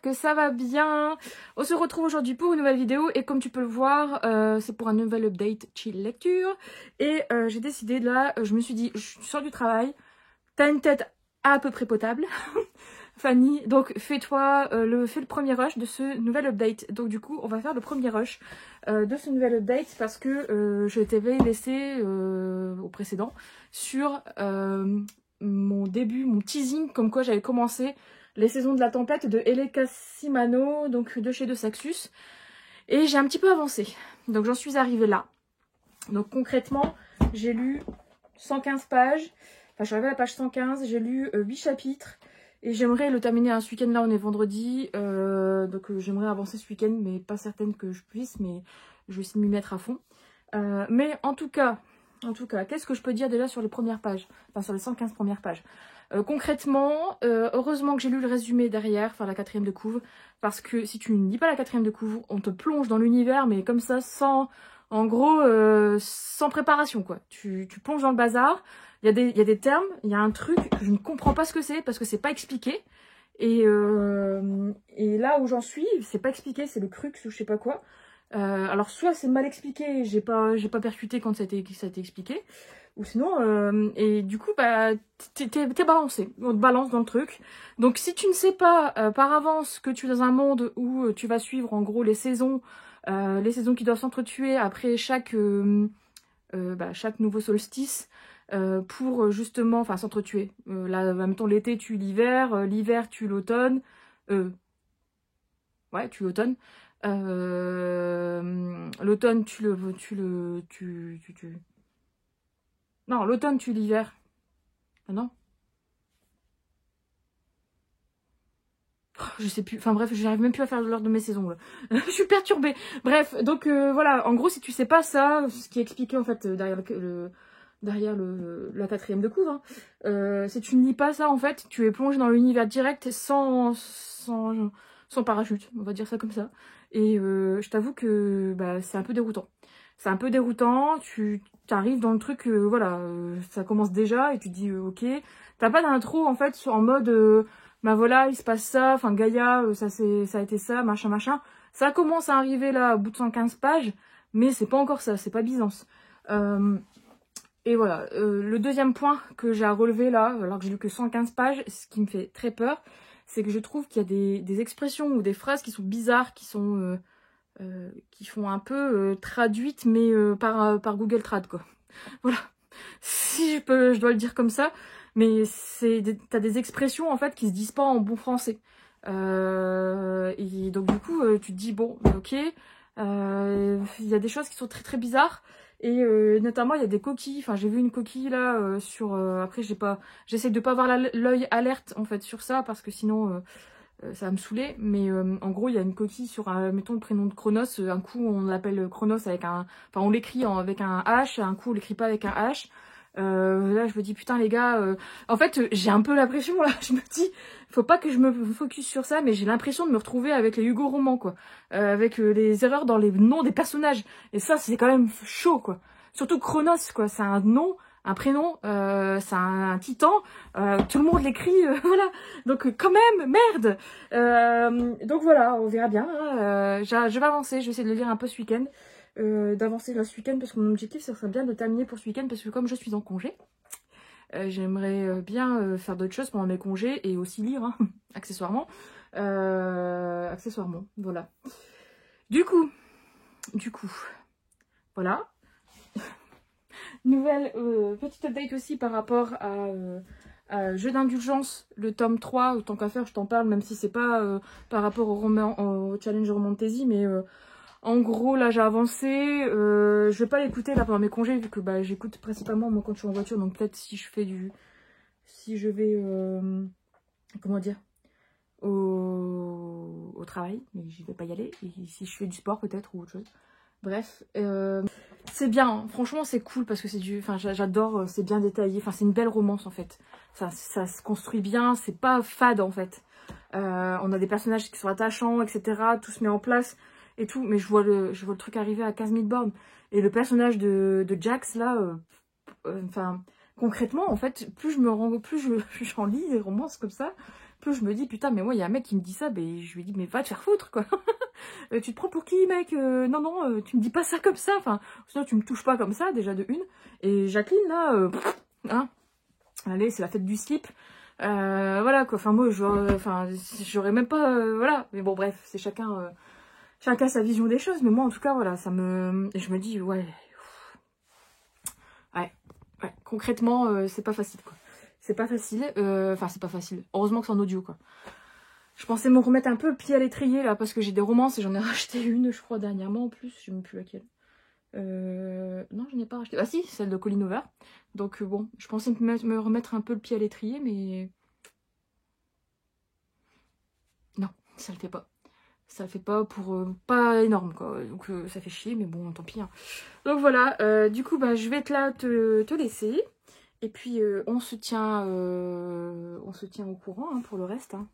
que ça va bien. On se retrouve aujourd'hui pour une nouvelle vidéo et comme tu peux le voir, c'est pour un nouvel update chill lecture. Et j'ai décidé là, je me suis dit, je sors du travail, t'as une tête à peu près potable, Fanny, donc fais le premier rush de ce nouvel update. Donc du coup, on va faire le premier rush de ce nouvel update parce que je t'avais laissé au précédent sur mon début, mon teasing, comme quoi j'avais commencé les saisons de la tempête de L.A. Cassimano, donc de chez De Saxus. Et j'ai un petit peu avancé. Donc j'en suis arrivée là. Donc concrètement, j'ai lu 115 pages. Enfin, je suis arrivée à la page 115. J'ai lu 8 chapitres. Et j'aimerais le terminer ce week-end. Là, on est vendredi. Donc j'aimerais avancer ce week-end, mais pas certaine que je puisse. Mais je vais essayer de m'y mettre à fond. Mais en tout cas, qu'est-ce que je peux dire déjà sur les premières pages? Enfin, sur les 115 premières pages. Concrètement, heureusement que j'ai lu le résumé derrière, enfin la 4e de couve, parce que si tu ne lis pas la 4e de couve, on te plonge dans l'univers, mais comme ça, en gros, sans préparation, quoi. Tu plonges dans le bazar, il y a des termes, il y a un truc que je ne comprends pas ce que c'est, parce que c'est pas expliqué, et là où j'en suis, c'est pas expliqué, c'est le crux ou je sais pas quoi. Alors soit c'est mal expliqué, j'ai pas percuté quand ça a été expliqué, ou sinon, et du coup, bah, t'es balancé, on te balance dans le truc. Donc si tu ne sais pas par avance que tu es dans un monde où tu vas suivre en gros les saisons qui doivent s'entretuer après chaque nouveau solstice, pour justement, enfin s'entretuer. Là, mettons l'été tue l'hiver, l'hiver tue l'automne, ouais, tue l'automne. L'automne non, l'automne tue l'hiver. Ah non? Oh, je sais plus. Enfin bref, j'arrive même plus à faire l'ordre de mes saisons là. Je suis perturbée. Bref, donc voilà. En gros, si tu sais pas ça, ce qui est expliqué en fait derrière la 4e de couve, hein, si tu ne lis pas ça, en fait, tu es plongé dans l'univers direct sans parachute. On va dire ça comme ça. Et je t'avoue que bah, c'est un peu déroutant. C'est un peu déroutant, tu arrives dans le truc, voilà, ça commence déjà et tu te dis ok. T'as pas d'intro en fait en mode bah voilà, il se passe ça, enfin Gaïa, ça a été ça, machin machin. Ça commence à arriver là au bout de 115 pages, mais c'est pas encore ça, c'est pas Byzance. Et voilà, le deuxième point que j'ai à relever là, alors que j'ai lu que 115 pages, ce qui me fait très peur, c'est que je trouve qu'il y a des expressions ou des phrases qui sont bizarres, qui font un peu traduites, mais par Google Trad, quoi. Voilà. Si je dois le dire comme ça, mais t'as des expressions, en fait, qui se disent pas en bon français. Et donc, du coup, tu te dis, bon, ok, il y a des choses qui sont très, très bizarres. Et notamment, il y a des coquilles. Enfin, j'ai vu une coquille, là, après, j'essaie de pas avoir l'œil alerte, en fait, sur ça, parce que sinon... ça va me saouler, mais en gros il y a une coquille sur mettons le prénom de Chronos, un coup on l'appelle Chronos avec un, enfin on l'écrit avec un H, un coup on l'écrit pas avec un H. Là je me dis putain les gars, en fait j'ai un peu l'impression là, je me dis faut pas que je me focus sur ça, mais j'ai l'impression de me retrouver avec les Hugo romans quoi, avec les erreurs dans les noms des personnages, et ça c'est quand même chaud quoi. Surtout Chronos quoi, c'est un nom, un prénom, c'est un titan, tout le monde l'écrit, voilà. Donc quand même, merde. Donc voilà, on verra bien. Hein. Je vais avancer, je vais essayer de le lire un peu ce week-end, d'avancer là ce week-end parce que mon objectif, ça serait bien de terminer pour ce week-end parce que comme je suis en congé, j'aimerais bien faire d'autres choses pendant mes congés et aussi lire, hein, accessoirement. Accessoirement, voilà. Du coup, voilà. Nouvelle petite update aussi par rapport à Jeu d'indulgence, le tome 3, autant qu'à faire je t'en parle, même si c'est pas par rapport au challenge Romantasy, mais en gros là j'ai avancé, je vais pas l'écouter là pendant mes congés vu que bah, j'écoute principalement moi quand je suis en voiture, donc peut-être si je vais comment dire, au travail, mais je vais pas y aller, et si je fais du sport peut-être ou autre chose. Bref, c'est bien, hein. Franchement c'est cool parce que c'est enfin j'adore, c'est bien détaillé, enfin c'est une belle romance en fait. Ça se construit bien, c'est pas fade en fait. On a des personnages qui sont attachants, etc. Tout se met en place et tout, mais je vois le truc arriver à 15 000 bornes. Et le personnage de Jax là, enfin concrètement, en fait, j'en lis des romances comme ça, plus je me dis, putain, mais moi, il y a un mec qui me dit ça, ben, je lui dis, mais va te faire foutre, quoi. Tu te prends pour qui, mec? Non, non, tu me dis pas ça comme ça, enfin, sinon tu me touches pas comme ça, déjà de une. Et Jacqueline, là, hein, allez, c'est la fête du slip. Voilà, quoi, enfin, moi, j'aurais même pas, voilà. Mais bon, bref, c'est chacun sa vision des choses, mais moi, en tout cas, voilà, je me dis, ouais, concrètement, c'est pas facile, quoi. C'est pas facile, enfin, c'est pas facile. Heureusement que c'est en audio, quoi. Je pensais me remettre un peu le pied à l'étrier, là, parce que j'ai des romances et j'en ai racheté une, je crois, dernièrement, en plus, je sais même plus laquelle. Non, je n'ai pas racheté. Ah si, celle de Colleen Hoover. Donc, bon, je pensais me remettre un peu le pied à l'étrier, mais... non, ça le fait pas. Ça le fait pas pour... pas énorme, quoi. Donc, ça fait chier, mais bon, tant pis. Hein. Donc, voilà. Du coup, bah, je vais être là te laisser. Et puis, on se tient au courant hein, pour le reste. Hein.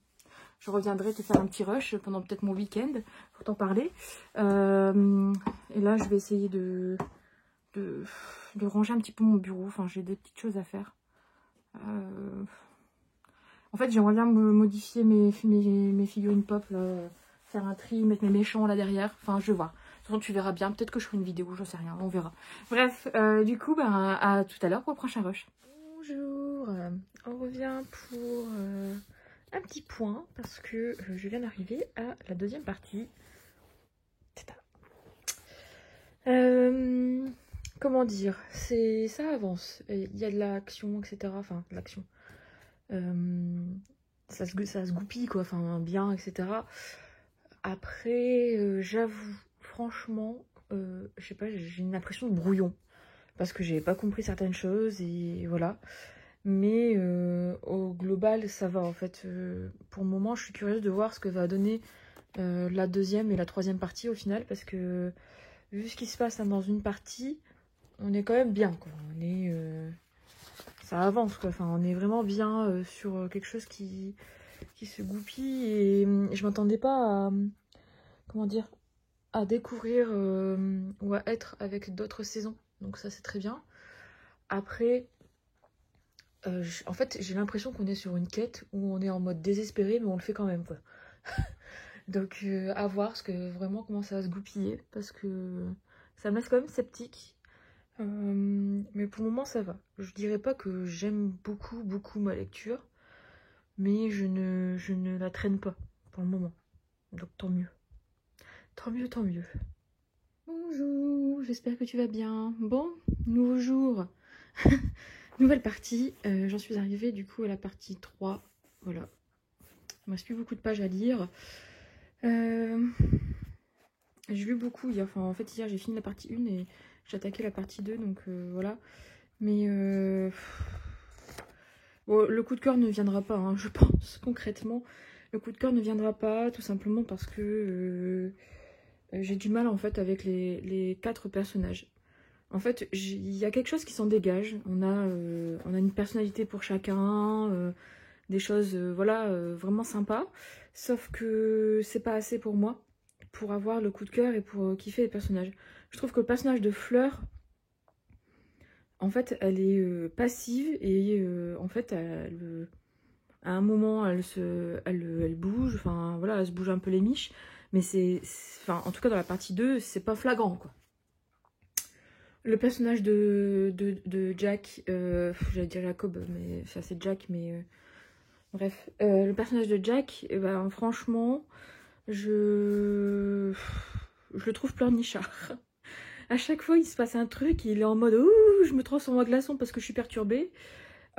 Je reviendrai te faire un petit rush pendant peut-être mon week-end pour t'en parler. Et là, je vais essayer de ranger un petit peu mon bureau. Enfin, j'ai des petites choses à faire. En fait, j'aimerais bien me modifier mes figurines pop, là, faire un tri, mettre mes méchants là derrière. Enfin, je vais voir. De toute façon, tu verras bien. Peut-être que je ferai une vidéo, j'en sais rien. On verra. Bref, du coup, ben, à tout à l'heure pour le prochain rush. Bonjour. On revient pour un petit point parce que je viens d'arriver à la deuxième partie. Comment dire, ça avance. Il y a de l'action, etc. Enfin, de l'action. Ça se goupille, quoi. Enfin, bien, etc. Après, j'avoue, franchement, je sais pas, j'ai une impression de brouillon. Parce que j'ai pas compris certaines choses et voilà. Mais au global, ça va en fait. Pour le moment, je suis curieuse de voir ce que va donner la deuxième et la troisième partie au final. Parce que vu ce qui se passe hein, dans une partie, on est quand même bien. Quoi. On est, ça avance. Quoi. Enfin, on est vraiment bien sur quelque chose qui se goupille. Et je m'attendais pas à, comment dire, à découvrir ou à être avec d'autres saisons. Donc ça, c'est très bien. Après... en fait, j'ai l'impression qu'on est sur une quête où on est en mode désespéré, mais on le fait quand même, quoi. Donc, à voir vraiment comment ça va se goupiller, parce que ça me laisse quand même sceptique. Mais pour le moment, ça va. Je dirais pas que j'aime beaucoup, beaucoup ma lecture, mais je ne la traîne pas pour le moment. Donc, tant mieux. Tant mieux, tant mieux. Bonjour, j'espère que tu vas bien. Bon, nouveau jour. Nouvelle partie, j'en suis arrivée du coup à la partie 3, voilà. Il ne reste plus beaucoup de pages à lire. J'ai lu beaucoup hier, enfin en fait hier j'ai fini la partie 1 et j'ai attaqué la partie 2, donc voilà. Mais bon, le coup de cœur ne viendra pas, hein, je pense, concrètement. Le coup de cœur ne viendra pas, tout simplement parce que j'ai du mal en fait avec les 4 personnages. En fait, il y a quelque chose qui s'en dégage. On a une personnalité pour chacun, des choses voilà, vraiment sympas. Sauf que c'est pas assez pour moi, pour avoir le coup de cœur et pour kiffer les personnages. Je trouve que le personnage de Fleur, en fait, elle est passive et en fait, à un moment, elle bouge, enfin voilà, elle se bouge un peu les miches. Mais enfin, en tout cas, dans la partie 2, c'est pas flagrant, quoi. Le personnage de Jack, j'allais dire Jacob, mais ça c'est Jack, mais bref. Le personnage de Jack, ben, franchement, je le trouve pleurnichard. À chaque fois, il se passe un truc, il est en mode « Ouh, je me transforme en glaçon parce que je suis perturbée. »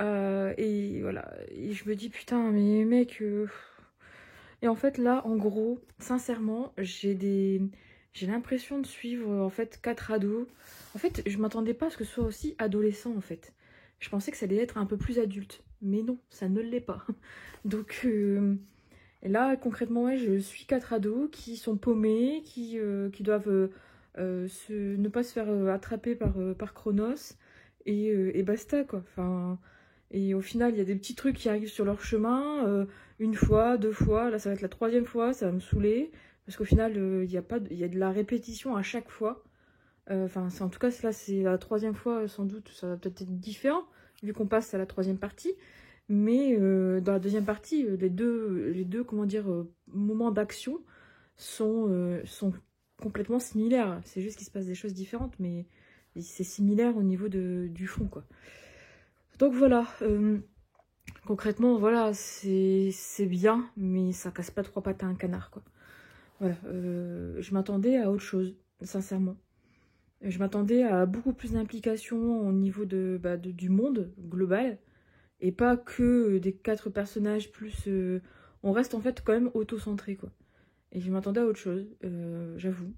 Et voilà, et je me dis « Putain, mais mec... Et en fait, là, en gros, sincèrement, j'ai l'impression de suivre, en fait, 4 ados. En fait, je m'attendais pas à ce que ce soit aussi adolescent, en fait. Je pensais que ça allait être un peu plus adulte. Mais non, ça ne l'est pas. Donc, là, concrètement, ouais, je suis 4 ados qui sont paumés, qui doivent ne pas se faire attraper par Chronos. Et basta, quoi. Enfin... Et au final, il y a des petits trucs qui arrivent sur leur chemin, une fois, 2 fois, là ça va être la 3e fois, ça va me saouler, parce qu'au final, il y a de la répétition à chaque fois. Enfin, en tout cas, là c'est la 3e fois, sans doute, ça va peut-être être différent, vu qu'on passe à la troisième partie. Mais dans la deuxième partie, les deux comment dire, moments d'action sont complètement similaires. C'est juste qu'il se passe des choses différentes, mais c'est similaire au niveau du fond, quoi. Donc voilà, concrètement, voilà, c'est bien, mais ça casse pas trois pattes à un canard, quoi. Voilà, je m'attendais à autre chose, sincèrement. Je m'attendais à beaucoup plus d'implication au niveau du monde global, et pas que des 4 personnages, plus... on reste en fait quand même auto-centré, quoi. Et je m'attendais à autre chose, j'avoue.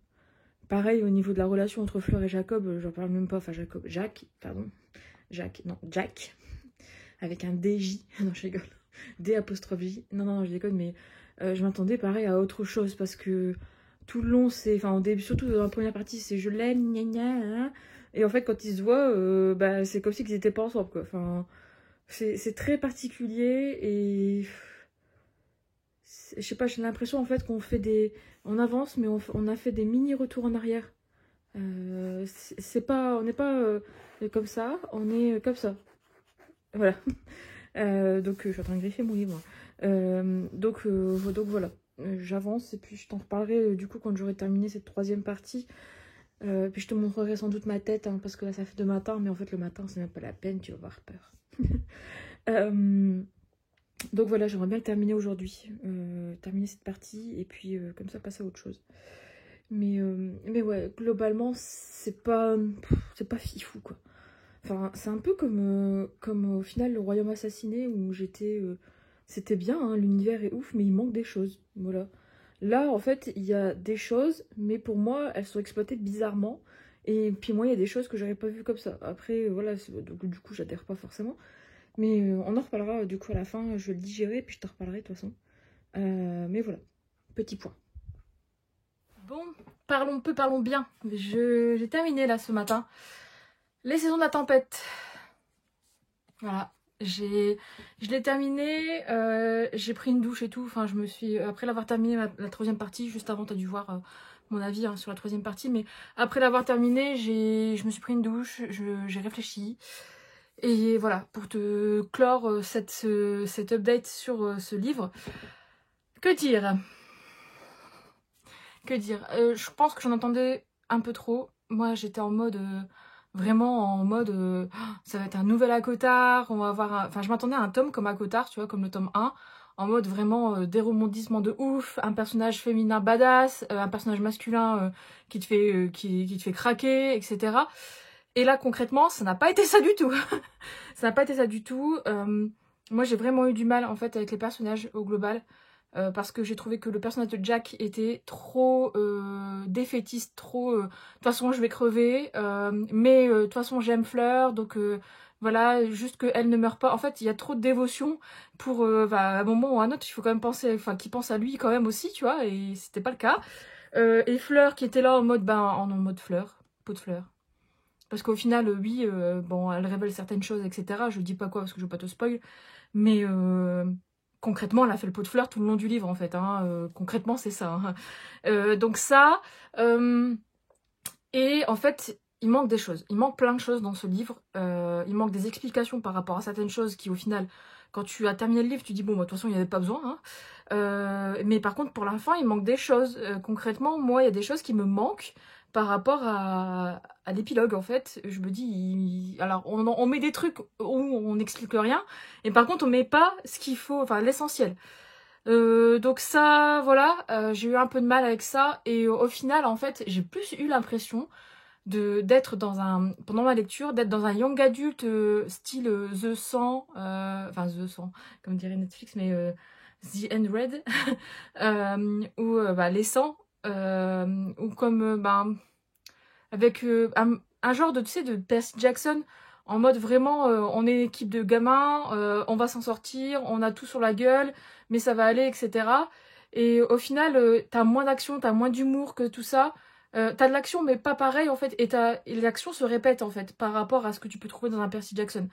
Pareil, au niveau de la relation entre Fleur et Jacob, j'en parle même pas, enfin Jacques, avec un DJ, non je rigole, D''J, non je déconne, mais je m'attendais pareil à autre chose, parce que tout le long, c'est, enfin au début, surtout dans la première partie, c'est je l'aime, gna gna, hein, et en fait quand ils se voient, c'est comme si ils étaient pas ensemble, quoi, enfin, c'est très particulier, et je sais pas, j'ai l'impression en fait qu'on fait on avance, mais on a fait des mini retours en arrière. C'est pas, on n'est pas comme ça, on est comme ça. Voilà. Donc je suis en train de griffer mon livre. Donc voilà. J'avance et puis je t'en reparlerai du coup quand j'aurai terminé cette troisième partie. Puis je te montrerai sans doute ma tête, hein, parce que là ça fait 2 matins, mais en fait le matin c'est même pas la peine, tu vas avoir peur. Donc voilà, j'aimerais bien le terminer aujourd'hui, terminer cette partie et puis comme ça passer à autre chose. Mais ouais, globalement c'est pas fifou, quoi. Enfin, c'est un peu comme au final le Royaume Assassiné, où c'était bien, hein, l'univers est ouf, mais il manque des choses, voilà. Là, en fait, il y a des choses, mais pour moi, elles sont exploitées bizarrement. Et puis moi, il y a des choses que j'aurais pas vues comme ça. Après, voilà, donc du coup, j'adhère pas forcément. Mais on en reparlera du coup à la fin, je vais le digérer, puis je te reparlerai de toute façon. Mais voilà, petit point. Bon, parlons bien. J'ai terminé là ce matin les saisons de la tempête. Voilà, je l'ai terminé, j'ai pris une douche et tout. Enfin, après l'avoir terminé la troisième partie, juste avant, t'as dû voir mon avis, hein, sur la troisième partie, mais après l'avoir terminé, je me suis pris une douche, j'ai réfléchi. Et voilà, pour te clore cet update sur ce livre, que dire? Je pense que j'en entendais un peu trop. Moi, j'étais en mode... vraiment en mode... ça va être un nouvel ACOTAR, on va avoir... Enfin, je m'attendais à un tome comme ACOTAR, tu vois, comme le tome 1, en mode vraiment des rebondissements de ouf, un personnage féminin badass, un personnage masculin qui te fait craquer, etc. Et là, concrètement, ça n'a pas été ça du tout. Ça n'a pas été ça du tout. Moi, j'ai vraiment eu du mal, en fait, avec les personnages au global. Parce que j'ai trouvé que le personnage de Jack était trop défaitiste, trop... de toute façon, je vais crever, mais de toute façon, j'aime Fleur, donc voilà, juste qu'elle ne meurt pas. En fait, il y a trop de dévotion pour... à un moment ou à un autre, il faut quand même penser... Enfin, qu'il pense à lui quand même aussi, tu vois, et c'était pas le cas. Et Fleur qui était là en mode... en mode fleur, pot de fleurs. Parce qu'au final, oui, bon, elle révèle certaines choses, etc. Je dis pas quoi parce que je veux pas te spoil. Mais concrètement, elle a fait le pot de fleurs tout le long du livre, en fait. Hein. Concrètement, c'est ça. Hein. Donc ça... et en fait, il manque des choses. Il manque plein de choses dans ce livre. Il manque des explications par rapport à certaines choses qui, au final, quand tu as terminé le livre, tu dis, bon, bah, de toute façon, il n'y avait pas besoin. Hein. Mais par contre, pour la fin, il manque des choses. Concrètement, moi, il y a des choses qui me manquent par rapport à l'épilogue, en fait. Je me dis, alors, on met des trucs où on n'explique rien, et par contre, on met pas ce qu'il faut, enfin, l'essentiel. Donc ça, voilà, j'ai eu un peu de mal avec ça, et au final, en fait, j'ai plus eu l'impression d'être pendant ma lecture, d'être dans un young adulte style The 100, enfin The 100, comme dirait Netflix, mais The End Red, ou les 100, ou comme, avec un genre de, tu sais, de Percy Jackson, en mode vraiment, on est une équipe de gamins, on va s'en sortir, on a tout sur la gueule, mais ça va aller, etc. Et au final, t'as moins d'action, t'as moins d'humour que tout ça. T'as de l'action, mais pas pareil, en fait. Et l'action se répète, en fait, par rapport à ce que tu peux trouver dans un Percy Jackson.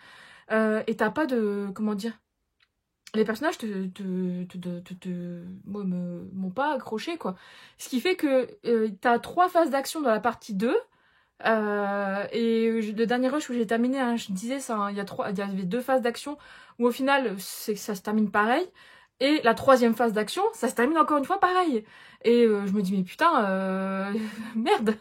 Et t'as pas de... Comment dire? Les personnages m'ont pas accroché, quoi. Ce qui fait que t'as 3 phases d'action dans la partie 2. Le dernier rush où j'ai terminé, hein, je disais, il y avait 2 phases d'action où au final, ça se termine pareil. Et la 3e phase d'action, ça se termine encore une fois pareil. Et je me dis, mais putain, merde.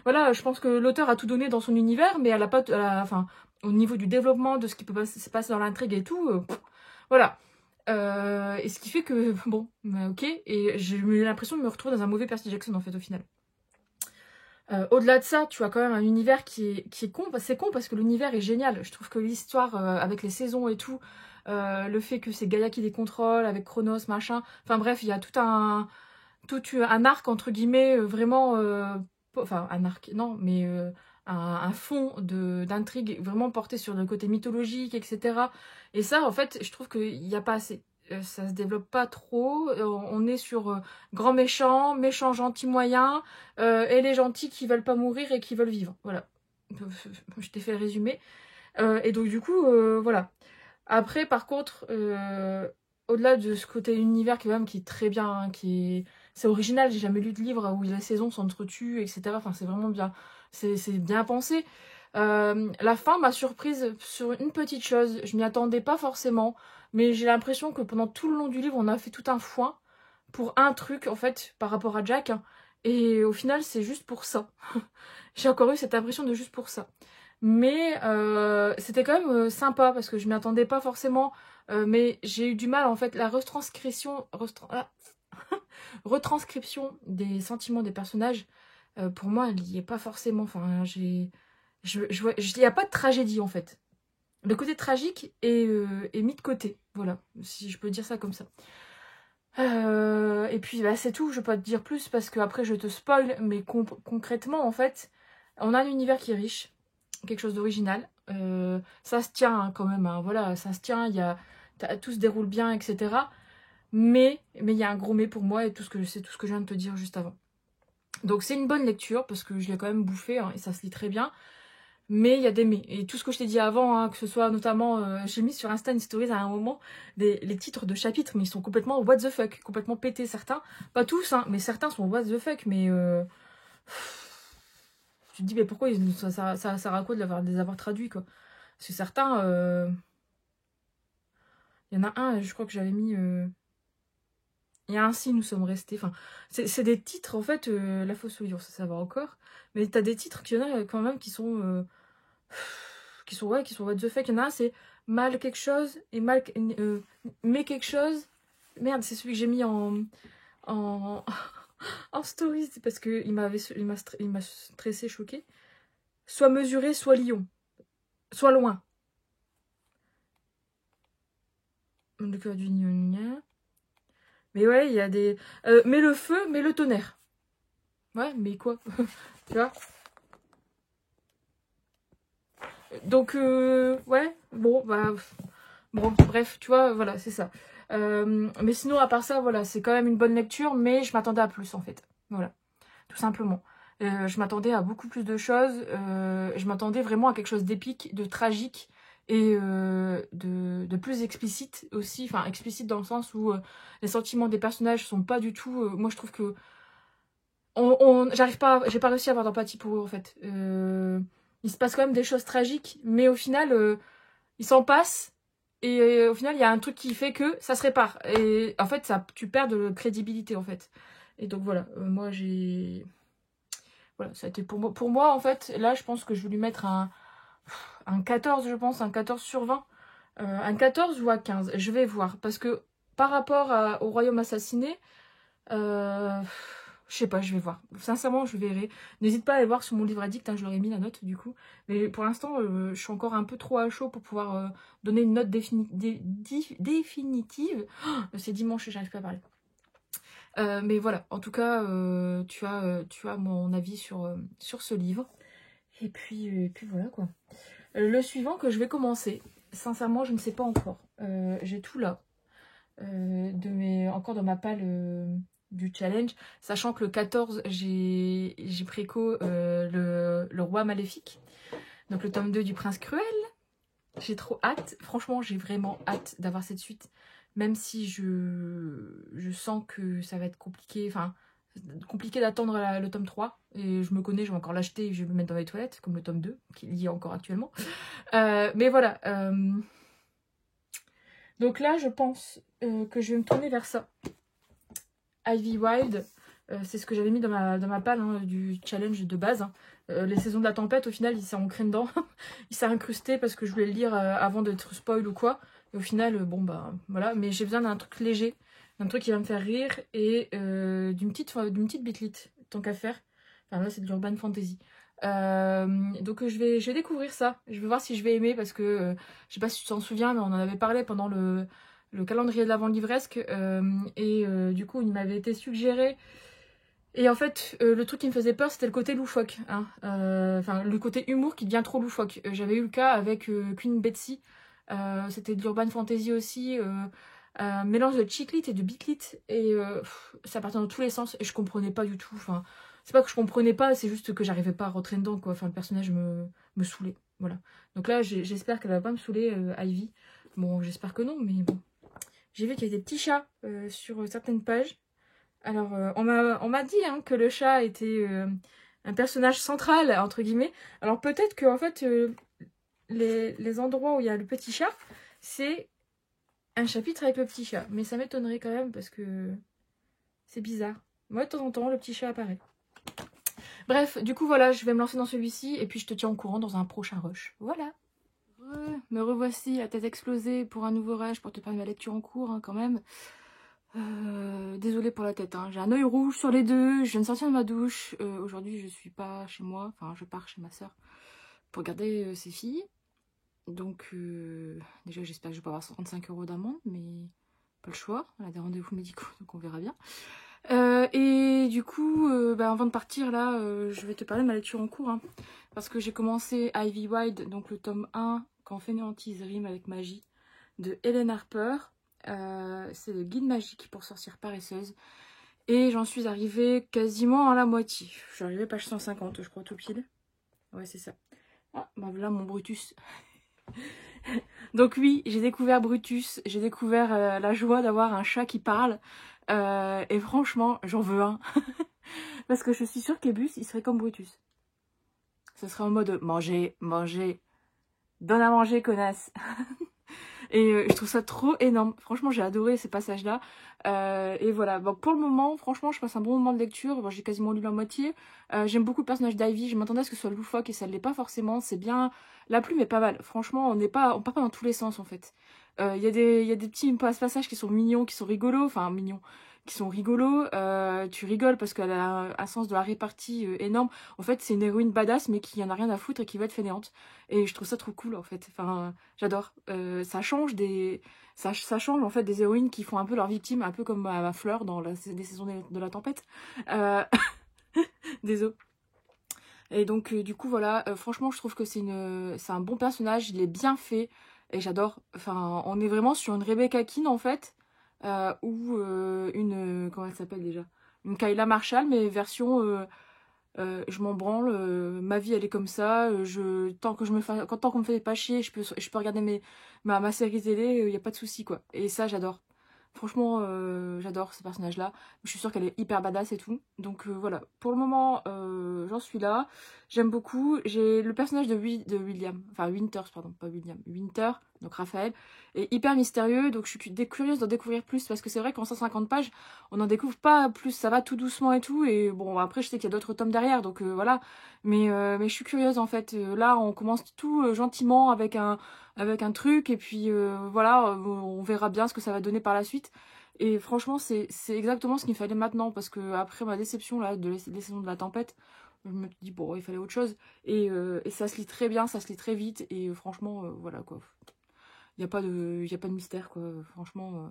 Voilà, je pense que l'auteur a tout donné dans son univers, mais elle a pas, enfin, au niveau du développement, de ce qui peut se passer dans l'intrigue et tout, voilà. Et ce qui fait que, bon, bah, ok, et j'ai eu l'impression de me retrouver dans un mauvais Percy Jackson, en fait, au final. Au-delà de ça, tu as quand même un univers qui est con. C'est con parce que l'univers est génial. Je trouve que l'histoire, avec les saisons et tout, le fait que c'est Gaïa qui les contrôle, avec Chronos, machin, enfin bref, il y a tout un arc, entre guillemets, vraiment... enfin, un arc, non, mais... un fond d'intrigue vraiment porté sur le côté mythologique, etc. Et ça, en fait, je trouve qu'il n'y a pas assez. Ça se développe pas trop. On est sur grand méchant, méchant gentil moyen, et les gentils qui veulent pas mourir et qui veulent vivre. Voilà. Je t'ai fait le résumé. Et donc du coup, voilà. Après, par contre, au-delà de ce côté univers qui est très bien, hein, c'est original, j'ai jamais lu de livre où les saisons s'entretuent, etc. Enfin, c'est vraiment bien. C'est bien pensé. La fin m'a surprise sur une petite chose. Je m'y attendais pas forcément, mais j'ai l'impression que pendant tout le long du livre, on a fait tout un foin pour un truc, en fait, par rapport à Jack. Et au final, c'est juste pour ça. J'ai encore eu cette impression de juste pour ça. Mais c'était quand même sympa parce que je m'y attendais pas forcément. Mais j'ai eu du mal, en fait, la retranscription des sentiments des personnages, pour moi, elle y est pas forcément. Enfin, il n'y a pas de tragédie, en fait. Le côté tragique est mis de côté. Voilà, si je peux dire ça comme ça. Et puis, bah, c'est tout. Je peux pas te dire plus parce que après je te spoil. Mais concrètement, en fait, on a un univers qui est riche. Quelque chose d'original. Ça se tient, hein, quand même. Hein, voilà, ça se tient. Tout se déroule bien, etc. Mais il y a un gros mais pour moi et c'est tout ce que je viens de te dire juste avant. Donc c'est une bonne lecture parce que je l'ai quand même bouffé, hein, et ça se lit très bien. Mais il y a des mais. Et tout ce que je t'ai dit avant, hein, que ce soit notamment... j'ai mis sur Insta une story à un moment les titres de chapitres, mais ils sont complètement what the fuck, complètement pétés certains. Pas tous, hein, mais certains sont what the fuck, mais... tu te dis, mais pourquoi ça sert à quoi de les avoir traduits, quoi. Parce que certains... Il y en a un, je crois que j'avais mis... Il y a ainsi nous sommes restés. Enfin, c'est des titres, en fait, la fausse souillure, ça va encore. Mais t'as des titres qu'il y en a quand même qui sont what the fuck. Il y en a un, c'est mal quelque chose et mais quelque chose. Merde, c'est celui que j'ai mis en en story, c'est parce que il m'a stressé, choqué. Soit mesuré, soit lion. Soit loin. Le cœur du gna. Mais ouais, il y a des... mais le feu, mais le tonnerre. Ouais, mais quoi? Tu vois? Donc, ouais, bon, bah... Bon, bref, tu vois, voilà, c'est ça. Mais sinon, à part ça, voilà, c'est quand même une bonne lecture, mais je m'attendais à plus, en fait. Voilà, tout simplement. Je m'attendais à beaucoup plus de choses. Je m'attendais vraiment à quelque chose d'épique, de tragique et de plus explicite aussi. Enfin, explicite dans le sens où les sentiments des personnages sont pas du tout... moi, je trouve que... j'ai pas réussi à avoir d'empathie pour eux, en fait. Il se passe quand même des choses tragiques, mais au final, ils s'en passent. Et au final, il y a un truc qui fait que ça se répare. Et en fait, tu perds de crédibilité, en fait. Et donc voilà, moi j'ai... Voilà, ça a été pour moi, en fait, là, je pense que je vais lui mettre un 14, je pense, un 14 sur 20. Un 14 ou un 15, je vais voir. Parce que par rapport au Royaume assassiné, je sais pas, je vais voir. Sincèrement, je verrai. N'hésite pas à aller voir sur mon livre addict, hein, je leur ai mis la note du coup. Mais pour l'instant, je suis encore un peu trop à chaud pour pouvoir donner une note définitive. Oh, c'est dimanche et j'arrive pas à parler. Mais voilà, en tout cas, tu as mon avis sur ce livre. Et puis voilà quoi. Le suivant que je vais commencer, sincèrement, je ne sais pas encore. J'ai tout là. Encore dans ma palle du challenge, sachant que le 14, j'ai préco le Roi Maléfique. Donc le tome 2 du Prince Cruel. J'ai trop hâte. Franchement, j'ai vraiment hâte d'avoir cette suite. Même si je sens que ça va être compliqué. Enfin, C'est compliqué d'attendre le tome 3. Et je me connais, je vais encore l'acheter et je vais le mettre dans les toilettes, comme le tome 2, qui y est encore actuellement. Mais voilà. Donc là, je pense que je vais me tourner vers ça. Ivy Wild, c'est ce que j'avais mis dans ma palle hein, du challenge de base. Hein. Les saisons de la tempête, au final, il s'est ancré dedans. Il s'est incrusté parce que je voulais le lire avant d'être spoil ou quoi. Et au final, bon bah voilà. Mais j'ai besoin d'un truc léger, d'un truc qui va me faire rire et d'une petite bitlit, tant qu'à faire. Enfin là, c'est de l'urban fantasy. Donc je vais découvrir ça. Je vais voir si je vais aimer parce que je sais pas si tu t'en souviens, mais on en avait parlé pendant le calendrier de l'avant livresque du coup il m'avait été suggéré et en fait le truc qui me faisait peur c'était le côté loufoque hein. Enfin le côté humour qui devient trop loufoque. J'avais eu le cas avec Queen Betsy, c'était de l'urban fantasy aussi, un mélange de chicklit et de bitlit et ça partait dans tous les sens et je comprenais pas du tout. Enfin c'est pas que je comprenais pas, c'est juste que j'arrivais pas à rentrer dedans quoi. Enfin le personnage me saoulait, voilà. Donc là j'espère qu'elle va pas me saouler, Ivy. Bon j'espère que non, mais bon. J'ai vu qu'il y a des petits chats sur certaines pages. Alors, on m'a dit hein, que le chat était un personnage central, entre guillemets. Alors peut-être que en fait, les endroits où il y a le petit chat, c'est un chapitre avec le petit chat. Mais ça m'étonnerait quand même parce que c'est bizarre. Moi, de temps en temps, le petit chat apparaît. Bref, du coup, voilà, je vais me lancer dans celui-ci et puis je te tiens au courant dans un prochain rush. Voilà. Me revoici, la tête explosée pour un nouveau rush, pour te parler de ma lecture en cours hein, quand même. Désolée pour la tête, hein. J'ai un œil rouge sur les deux, je viens de sortir de ma douche. Aujourd'hui je suis pas chez moi, enfin je pars chez ma soeur pour garder ses filles. Donc déjà j'espère que je vais pas avoir 135 € d'amende, mais pas le choix, elle a des rendez-vous médicaux donc on verra bien. Et du coup, avant de partir là, je vais te parler de ma lecture en cours. Hein, parce que j'ai commencé Ivy Wild, donc le tome 1, Quand fainéantise rime avec magie, de Hélène Harper. C'est le guide magique pour sorcières paresseuses. Et j'en suis arrivée quasiment à la moitié. Je suis arrivée page 150, je crois, tout pile. Ouais, c'est ça. Ah, bah voilà mon Brutus. Donc oui, j'ai découvert Brutus. J'ai découvert la joie d'avoir un chat qui parle. Et franchement, j'en veux un. Parce que je suis sûre qu'Ebus, il serait comme Brutus. Ce serait en mode manger, manger. Donne à manger, connasse. Et je trouve ça trop énorme. Franchement, j'ai adoré ces passages-là. Et voilà. Bon, pour le moment, franchement, je passe un bon moment de lecture. Bon, j'ai quasiment lu la moitié. J'aime beaucoup le personnage d'Ivy. Je m'attendais à ce que ce soit loufoque et ça ne l'est pas forcément. C'est bien. La plume est pas mal. Franchement, on part pas dans tous les sens en fait. Il y a des petits passages qui sont mignons, qui sont rigolos. Enfin, mignons. Qui sont rigolos. Tu rigoles parce qu'elle a un sens de la répartie énorme. En fait, c'est une héroïne badass mais qui en a rien à foutre et qui va être fainéante. Et je trouve ça trop cool en fait. Enfin, j'adore. Ça change ça change en fait des héroïnes qui font un peu leur victime, un peu comme ma Fleur dans les saisons de la tempête. Désolé. Et donc du coup voilà, franchement je trouve que c'est un bon personnage, il est bien fait et j'adore. Enfin, on est vraiment sur une Rebecca Keane en fait, ou comment elle s'appelle déjà, une Kayla Marshall mais version je m'en branle, ma vie elle est comme ça, tant qu'on me fait pas chier, je peux regarder ma série télé, il n'y a pas de souci quoi. Et ça j'adore. Franchement, j'adore ce personnage-là. Je suis sûre qu'elle est hyper badass et tout. Donc voilà, pour le moment, j'en suis là. J'aime beaucoup. J'ai le personnage de William, enfin Winters, pardon, pas William, Winter, donc Raphaël, est hyper mystérieux. Donc je suis curieuse d'en découvrir plus parce que c'est vrai qu'en 150 pages, on n'en découvre pas plus. Ça va tout doucement et tout. Et bon, après, je sais qu'il y a d'autres tomes derrière, donc voilà. Mais je suis curieuse en fait. Là, on commence tout gentiment avec un truc et puis voilà, on verra bien ce que ça va donner par la suite. Et franchement, c'est exactement ce qu'il fallait maintenant parce que après ma déception là des saisons de la tempête, je me dis bon, il fallait autre chose et ça se lit très bien, ça se lit très vite et franchement voilà quoi. Il y a pas de mystère quoi, franchement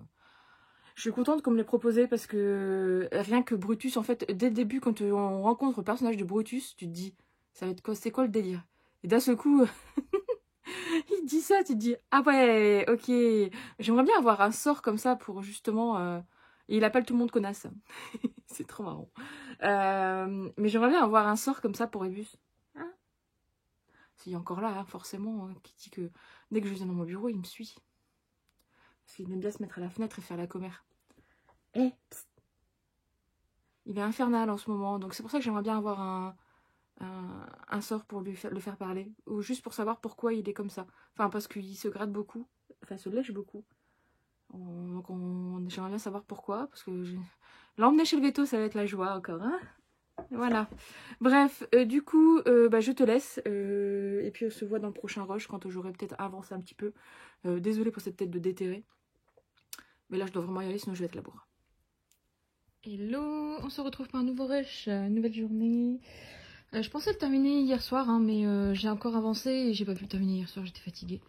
je suis contente qu'on me l'ait proposé parce que rien que Brutus en fait dès le début quand on rencontre le personnage de Brutus, tu te dis ça va être quoi, c'est quoi le délire? Et d'un seul coup il dit ça, tu te dis ah ouais, ok. J'aimerais bien avoir un sort comme ça pour justement. Et il appelle tout le monde connasse. C'est trop marrant. Mais j'aimerais bien avoir un sort comme ça pour Ebus. Hein, s'il est encore là, hein, forcément, hein, qui dit que dès que je viens dans mon bureau, il me suit. Parce qu'il aime bien se mettre à la fenêtre et faire la commère. Eh, psst. Il est infernal en ce moment. Donc c'est pour ça que j'aimerais bien avoir un sort pour le faire parler. Ou juste pour savoir pourquoi il est comme ça. Enfin, parce qu'il se gratte beaucoup. Enfin, se lèche beaucoup. Donc j'aimerais bien savoir pourquoi. Parce que l'emmener chez le veto, ça va être la joie encore. Hein, voilà. Bref, du coup, je te laisse. Et puis on se voit dans le prochain rush quand j'aurai peut-être avancé un petit peu. Désolée pour cette tête de déterré. Mais là, je dois vraiment y aller, sinon je vais être à la bourre. Hello, on se retrouve pour un nouveau rush, nouvelle journée. Je pensais le terminer hier soir, hein, mais j'ai encore avancé et j'ai pas pu le terminer hier soir, j'étais fatiguée.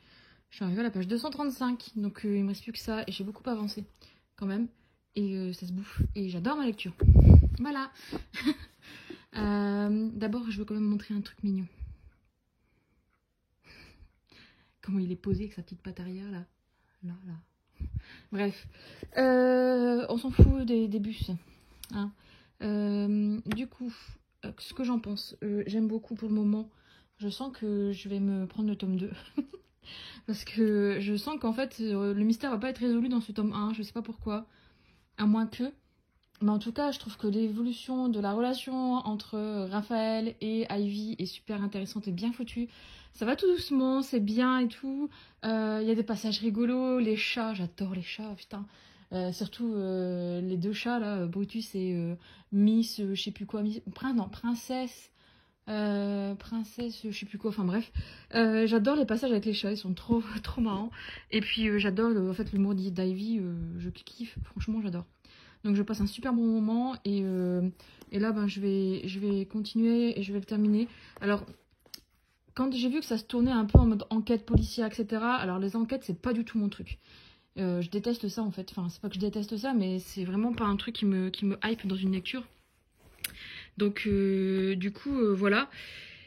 Je suis arrivée à la page 235, donc il me reste plus que ça et j'ai beaucoup avancé quand même. Et ça se bouffe et j'adore ma lecture. Voilà. D'abord, je veux quand même montrer un truc mignon. Comment il est posé avec sa petite patte arrière là. Là. Bref. On s'en fout des bus. Hein. Du coup, ce que j'en pense, j'aime beaucoup pour le moment. Je sens que je vais me prendre le tome 2. Parce que je sens qu'en fait, le mystère va pas être résolu dans ce tome 1. Je sais pas pourquoi. À moins que. Mais en tout cas, je trouve que l'évolution de la relation entre Raphaël et Ivy est super intéressante et bien foutue. Ça va tout doucement, c'est bien et tout. Il y a des passages rigolos, les chats, j'adore les chats, putain. Surtout les deux chats là, Brutus et Miss, je sais plus quoi, Princesse, je sais plus quoi, enfin bref. J'adore les passages avec les chats, ils sont trop, trop marrants. Et puis j'adore en fait l'humour d'Ivy, je kiffe, franchement j'adore. Donc je passe un super bon moment et là je vais continuer et je vais le terminer. Alors quand j'ai vu que ça se tournait un peu en mode enquête policière, etc. Alors les enquêtes c'est pas du tout mon truc. Je déteste ça en fait. Enfin c'est pas que je déteste ça, mais c'est vraiment pas un truc qui me hype dans une lecture. Donc du coup voilà.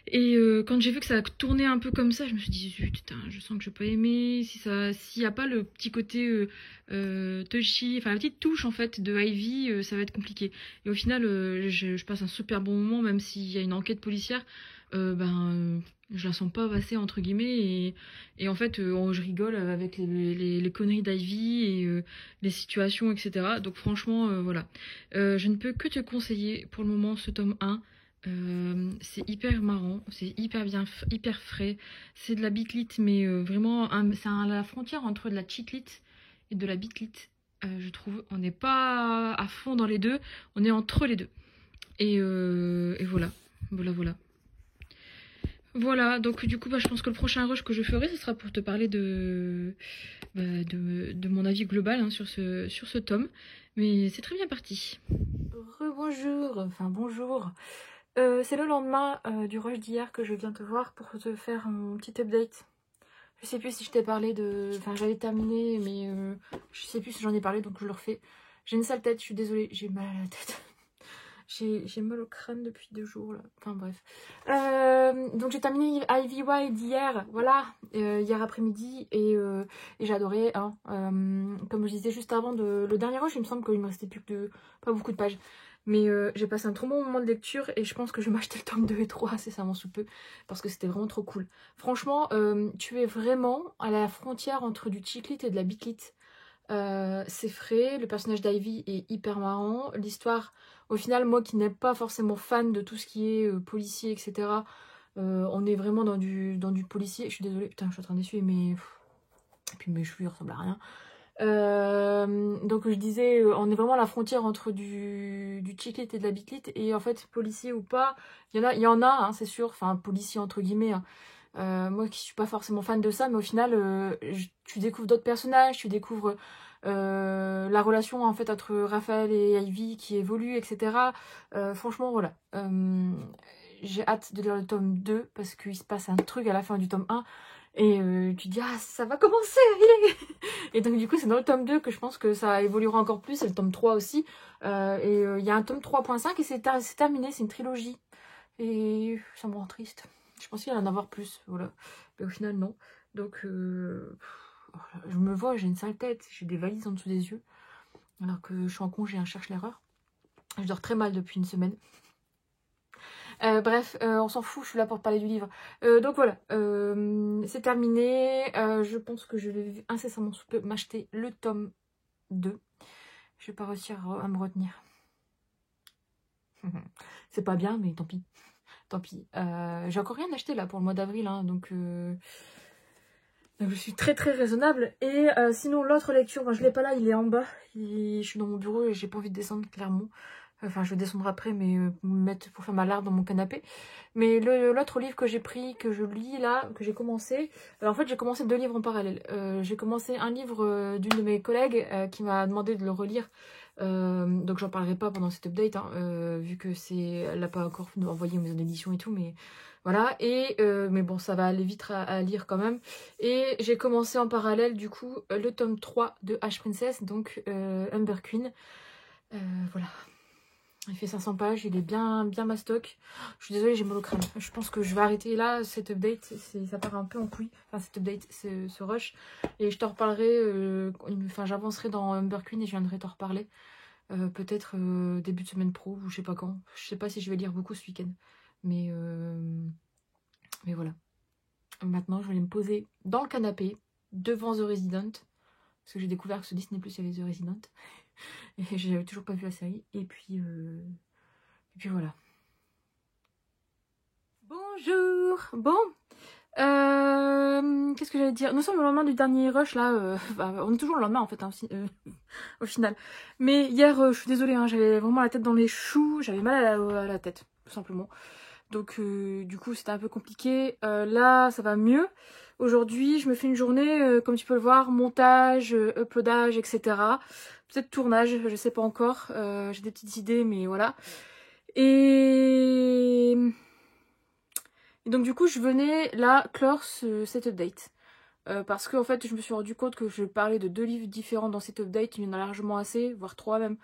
Et quand j'ai vu que ça tournait un peu comme ça, je me suis dit zut, putain, je sens que je peux aimer. S'il n'y a pas le petit côté touchy, enfin la petite touche en fait de Ivy, ça va être compliqué. Et au final, je passe un super bon moment, même s'il y a une enquête policière. Je la sens pas passer entre guillemets et en fait je rigole avec les conneries d'Ivy et les situations, etc. Donc franchement voilà, je ne peux que te conseiller pour le moment ce tome 1. C'est hyper marrant, c'est hyper bien, hyper frais. C'est de la bitlit, mais vraiment, c'est à la frontière entre de la chiclit et de la bitlit, je trouve. On n'est pas à fond dans les deux, on est entre les deux. Et voilà, voilà. Voilà, donc du coup, je pense que le prochain rush que je ferai, ce sera pour te parler de mon avis global hein, sur ce tome. Mais c'est très bien parti. Rebonjour, enfin bonjour. C'est le lendemain du rush d'hier que je viens te voir pour te faire un petit update. Je sais plus si je t'ai parlé de... Enfin, j'avais terminé, mais je sais plus si j'en ai parlé, donc je le refais. J'ai une sale tête, je suis désolée, j'ai mal à la tête. J'ai mal au crâne depuis 2 jours, là. Enfin, bref. Donc, j'ai terminé Ivy Wild hier, voilà, hier après-midi, et j'ai adoré. Hein. Comme je disais juste avant, le dernier rush, il me semble qu'il me restait plus que pas beaucoup de pages. Mais j'ai passé un trop bon moment de lecture et je pense que je vais m'acheter le tome 2 et 3 incessamment sous peu parce que c'était vraiment trop cool. Franchement, tu es vraiment à la frontière entre du chiclit et de la bitlit. C'est frais, le personnage d'Ivy est hyper marrant. L'histoire, au final, moi qui n'ai pas forcément fan de tout ce qui est policier, etc., on est vraiment dans du policier. Je suis désolée, putain, je suis en train d'essuyer, mais... Et puis mes cheveux ressemblent à rien. Donc je disais, on est vraiment à la frontière entre du chiclit et de la bitlit. Et en fait, policier ou pas, il y en a hein, c'est sûr. Enfin, policier entre guillemets. Hein. Moi qui suis pas forcément fan de ça, mais au final, tu découvres d'autres personnages, tu découvres la relation en fait entre Raphaël et Ivy qui évolue, etc. Franchement, voilà. J'ai hâte de lire le tome 2 parce qu'il se passe un truc à la fin du tome 1. Et tu te dis, ah, ça va commencer. Et donc, du coup, c'est dans le tome 2 que je pense que ça évoluera encore plus. C'est le tome 3 aussi. Il y a un tome 3.5 et c'est terminé. C'est une trilogie. Et ça me rend triste. Je pensais qu'il y en avoir plus. Voilà. Mais au final, non. Donc, je me vois, j'ai une sale tête. J'ai des valises en dessous des yeux. Alors que je suis en congé, hein, cherche l'erreur. Je dors très mal depuis une semaine. Bref, on s'en fout, je suis là pour parler du livre. Donc voilà, c'est terminé. Je pense que je vais incessamment sous peu m'acheter le tome 2. Je vais pas réussir à me retenir. C'est pas bien, mais tant pis. Tant pis. J'ai encore rien acheté là pour le mois d'avril, hein, donc je suis très très raisonnable. Et sinon, l'autre lecture, je l'ai pas là, il est en bas. Je suis dans mon bureau et j'ai pas envie de descendre clairement. Enfin, je vais descendre après, mais me mettre pour faire ma larde dans mon canapé. Mais l'autre livre que j'ai pris, que je lis là, que j'ai commencé... Alors en fait, j'ai commencé 2 livres en parallèle. J'ai commencé un livre d'une de mes collègues qui m'a demandé de le relire. Donc j'en parlerai pas pendant cette update, hein, vu que elle l'a pas encore envoyé aux maisons d'édition et tout, mais voilà. Et mais bon, ça va aller vite à lire quand même. Et j'ai commencé en parallèle du coup le tome 3 de H Princess, donc Humber Queen. Voilà. Il fait 500 pages, il est bien mastoc. Je suis désolée, j'ai mal au crâne. Je pense que je vais arrêter là, cette update, ça part un peu en couille. Enfin, cette update, ce rush. Et je t'en reparlerai, enfin j'avancerai dans Humber Queen et je viendrai t'en reparler. Peut-être début de semaine pro, ou je sais pas quand. Je sais pas si je vais lire beaucoup ce week-end. Mais voilà. Maintenant, je vais me poser dans le canapé, devant The Resident. Parce que j'ai découvert que sur Disney+, il y avait The Resident. Et j'avais toujours pas vu la série. Et puis voilà. Bonjour. Bon. Qu'est-ce que j'allais dire? Nous sommes le lendemain du dernier rush là. On est toujours le lendemain en fait, hein, au final. Mais hier, je suis désolée, hein, j'avais vraiment la tête dans les choux. J'avais mal à la tête, tout simplement. Donc du coup, c'était un peu compliqué. Là, ça va mieux. Aujourd'hui, je me fais une journée, comme tu peux le voir, montage, uploadage, etc. Peut-être tournage, je sais pas encore. J'ai des petites idées, mais voilà. Et donc du coup, je venais là clore cette update. Parce que en fait, je me suis rendu compte que je parlais de 2 livres différents dans cette update. Il y en a largement assez, voire 3 même.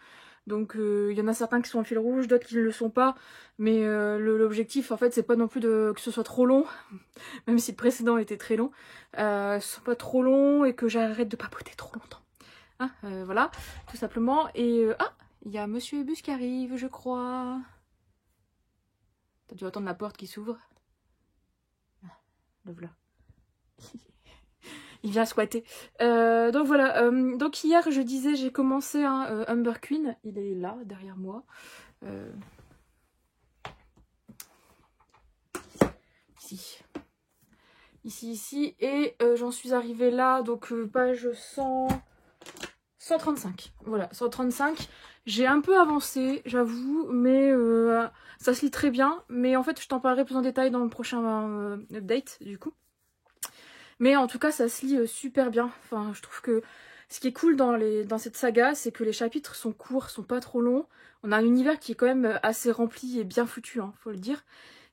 Donc il y en a certains qui sont en fil rouge, d'autres qui ne le sont pas. Mais l'objectif, en fait, c'est pas non plus que ce soit trop long. Même si le précédent était très long. Ce soit pas trop long et que j'arrête de papoter trop longtemps. Hein, voilà, tout simplement. Et ah, il y a Monsieur Ebus qui arrive, je crois. T'as dû attendre la porte qui s'ouvre. Le voilà. Il vient squatter. Donc voilà. Donc hier, je disais, j'ai commencé un Humber Queen. Il est là, derrière moi. Ici. Ici. Et j'en suis arrivée là. Donc page 135. Voilà, 135. J'ai un peu avancé, j'avoue. Mais ça se lit très bien. Mais en fait, je t'en parlerai plus en détail dans le prochain update, du coup. Mais en tout cas, ça se lit super bien. Enfin, je trouve que ce qui est cool dans cette saga, c'est que les chapitres sont courts, sont pas trop longs. On a un univers qui est quand même assez rempli et bien foutu, hein, faut le dire.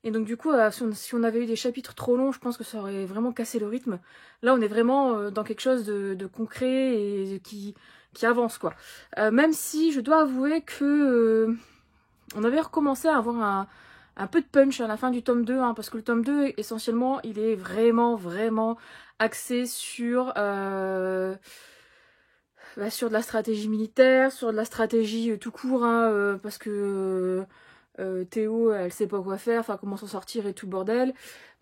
Et donc du coup, si on avait eu des chapitres trop longs, je pense que ça aurait vraiment cassé le rythme. Là, on est vraiment dans quelque chose de concret et qui avance, quoi. Même si je dois avouer que on avait recommencé à avoir un peu de punch à la fin du tome 2, hein, parce que le tome 2, essentiellement, il est vraiment axé sur de la stratégie militaire, sur de la stratégie tout court, hein, parce que Théo, elle sait pas quoi faire, enfin comment s'en sortir et tout bordel.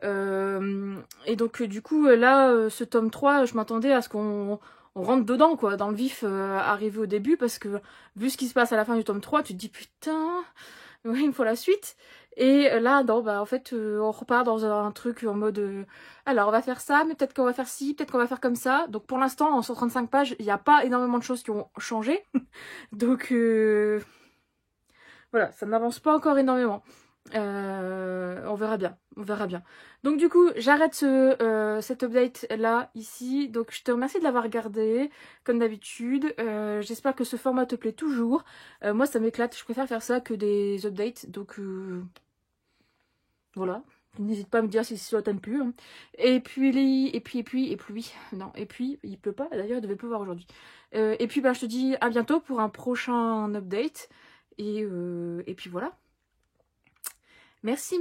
Et donc du coup, là, ce tome 3, je m'attendais à ce qu'on rentre dedans, quoi, dans le vif, arrivé au début, parce que vu ce qui se passe à la fin du tome 3, tu te dis putain... Oui, il me faut la suite. Et là, non, bah en fait, on repart dans un truc en mode... alors, on va faire ça, mais peut-être qu'on va faire ci, peut-être qu'on va faire comme ça. Donc, pour l'instant, en 135 pages, il n'y a pas énormément de choses qui ont changé. Donc, voilà, ça n'avance pas encore énormément. On verra bien, on verra bien. Donc du coup, j'arrête cette update là, ici. Donc je te remercie de l'avoir regardé, comme d'habitude. J'espère que ce format te plaît toujours. Moi ça m'éclate, je préfère faire ça que des updates. Donc voilà, n'hésite pas à me dire si ça t'aime plus. Hein. Et puis, non, et puis, il pleut pas, d'ailleurs il devait pleuvoir aujourd'hui. Et puis bah, je te dis à bientôt pour un prochain update. Et puis voilà. Merci.